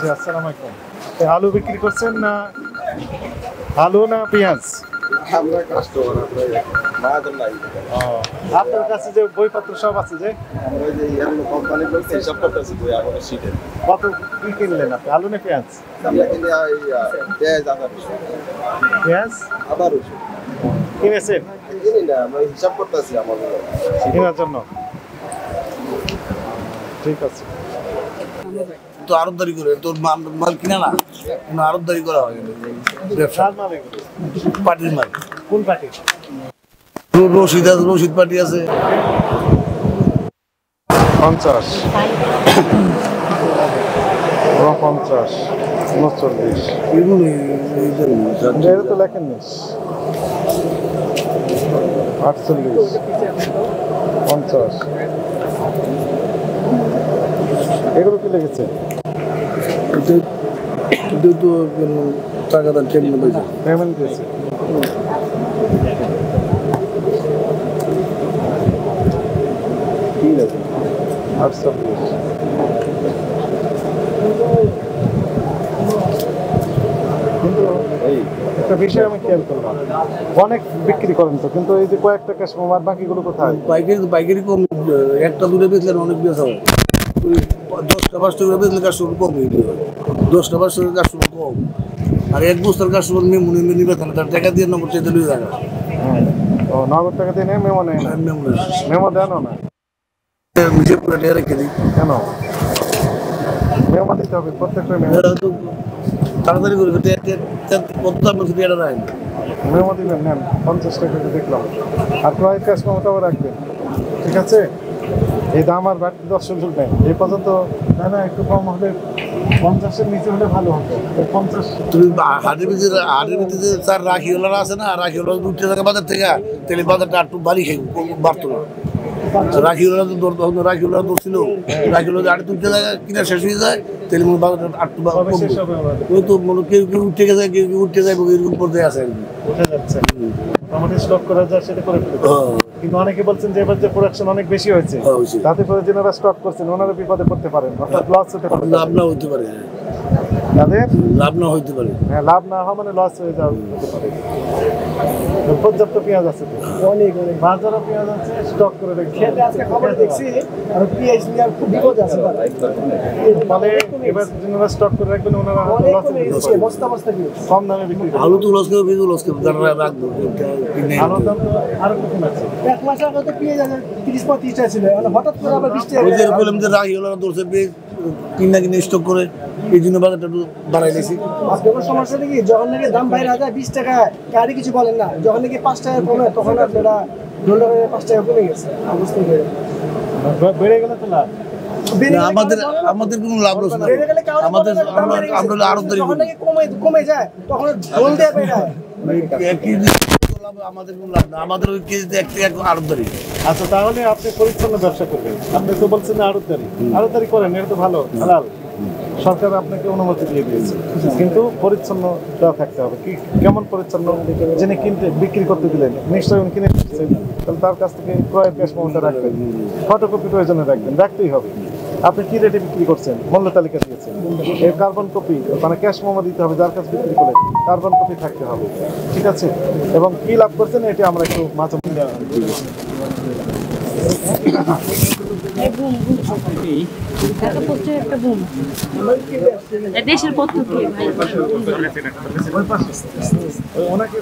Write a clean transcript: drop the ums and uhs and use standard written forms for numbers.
জি আসসালামু আলাইকুম। আলু বিক্রি করছেন না আলু না পেঁয়াজ? আমরা কাস্টমার মায়াদের নাই। আপনার কাছে যে বইপত্র সব আছে যে আমরা যে ইয়ারলো কোম্পানি বলতে হিসাব করতেছি বই আমাদের শীটে। কত কি কিনলেন আপনি, আলু না পেঁয়াজ? আমরা কিনে পেঁয়াজ পেঁয়াজ আদা রসুন কিনেছেন কিনি না, আমরা হিসাব করতেছি আমাদের কেনার জন্য। ঠিক আছে। তো আরবদারি করে তোর মাল কিনা না কোনো আরবদারি করা হয় ব্যবসা কার মাল এগুলো? পার্টির মাল কোন পার্টি? রশিদ আছে, রশিদ পার্টি আছে 50 50 39 এগুলো এটা তো লেখেননি। 48 50 এগুলো কি লেগেছে? এটা তো টাকা দাম কেমন পাইছে পেমেন্ট দিয়েছে। ঠিক আছে। 48 কিন্তু এই একটা বিষয় আমি খেয়াল করলাম, অনেক বিক্রি করেন তো, কিন্তু এই যে কয়েকটা কাস্টমার বাকিগুলো কোথায়? পাইকারি কম, একটা দূরে বেচলে অনেক বেচা হয়। ওই 10টা 5টা করে বেচলে কাস্টমার কম হয়ে যায়, 10টা 5টা কাস্টমার কম। আর এক বস্তার কাস্টমার মেমো নিবে কেন, তার টাকা দিয়ে নম্বর চাইতে লুয়ে যাবে। ও নগদ টাকা দিয়ে মেমো নেয় না? মেমো দেনও না নিজে পুরো টাকা রেখে দিই। কেন? মেমো দিতে হবে প্রত্যেকটা মেমো। এরা তো তাড়াতাড়ি করে কত দাম বলছে এটা রাখেন। মেমো দিবেন, নেন 50 টাকা করে দেখলাম। আর ক্রয়ের কাস্টমারটাও রাখবেন, ঠিক আছে? এই দাম আর বাড়তি 10 চলবে এই পর্যন্ত। না না, একটু কম হলে 50-এর নিচে হলে ভালো হতো। 50 তুমি হাটের ভিতরে তার রাখিওয়ালা আছে না, রাখিওয়ালা উঠতে থাকে বাজার থেকে, তাহলে বাজারটা একটু বাড়ি খাই বাড়তো না। রাখিওয়ালা তো দৌড়, তখন রাখিওয়ালা দৌড়ছিল, রাখিওয়ালা আটে তুলতে থাকে কিনা শেষ হয়ে যায়, তাহলে মনে বাজারটা একটু কবে শেষ হবে আবার? ওই তো মনে কেউ কেউ উঠতে গেছে, কেউ কেউ উঠতে যায়, এরকম পর্যায়ে আছে আর কি। উঠে যাচ্ছে। মোটামুটি স্টক করা যায় সেটা করে ফেলতে। কিন্তু অনেকে বলছেন যে এবার যে প্রোডাকশন অনেক বেশি হয়েছে, হয়েছে। তাতে করে যারা স্টক করছেন ওনারা বিপদে পড়তে পারেন, অর্থাৎ লস হতে পারে। লাভ না হইতে পারে, তাদের লাভ না হইতে পারে। হ্যাঁ, লাভ না হওয়া মানে লস হয়ে যাওয়া হতে পারে। পর্যাপ্ত পেঁয়াজ আছে তো, অনেক অনেক বাজারও পেঁয়াজ আছে, স্টক করে রেখে খেতে আজকে খবর দেখছি আর পিএইচ নিয়ে খুব বিপদ আছে ফলে এবার যারা স্টক করে রাখবেন ওনারা অনেক লস কমে গেছে বস্তা বস্তা কি কম দামে বিক্রি করবেন। আলু তো লস করে, বীজ লস করে, যারা রাখবো কিনে আলুর দাম তো আরো কম আছে। এক মাস আগে তো পিএইচ 30-35 টাকা ছিল, এখন হঠাৎ করে আবার 20 টাকা ওই যে বললাম যে রাখিওয়ালা দৌড়ছে কিনা কিনে স্টক করে, এই জন্য বাজারটা একটু বাড়াই দিয়েছি। আজকে কোনো সমস্যা নেই, যখন নাকি দাম বাইরে যায় 20 টাকা কারি কিছু বলেন না, যখন নাকি 5 টাকা কমে তখন আপনারা ডলারে 5 টাকা কমে গেছে অবস্থা বেড়ে গেলে তো লাভ। না, আমাদের কোনো লাভ লস না, আমাদের আমরা আরবদারি যখন করি। নাকি কমে যায় তখন ঢোল দিয়ে বের হয়। আমাদের কোনো লাভ না, আমাদের ওই কেজিতে এক থেকে আরবদারি। আচ্ছা, তাহলে আপনি পরিচ্ছন্ন ব্যবসা করবেন। আপনি তো বলছেন না আড়তদারি, আড়তদারি করেন, এটা তো ভালো, হালাল। সরকার আপনাকে অনুমতি দিয়ে দিয়েছে, কিন্তু পরিচ্ছন্নতা থাকতে হবে। কি কেমন পরিচ্ছন্ন? যিনি কিনতে বিক্রি করতে দিলেন নিশ্চয়ই উনি কিনে দিচ্ছেন, তাহলে তার কাছ থেকে ক্রয়ের ক্যাশ মেমোটা রাখবেন, ফটোকপি প্রয়োজনে রাখবেন, রাখতেই হবে। আপনি কি রেটে বিক্রি করছেন মূল্য তালিকা দিয়েছেন, এর কার্বন কপি মানে ক্যাশ মেমো দিতে হবে, যার কাছে বিক্রি করেন কার্বন কপি থাকতে হবে, ঠিক আছে? এবং কি লাভ করছেন এটা আমরা একটু মাঝে দেশের পত্র কি ভাই? ওনাকে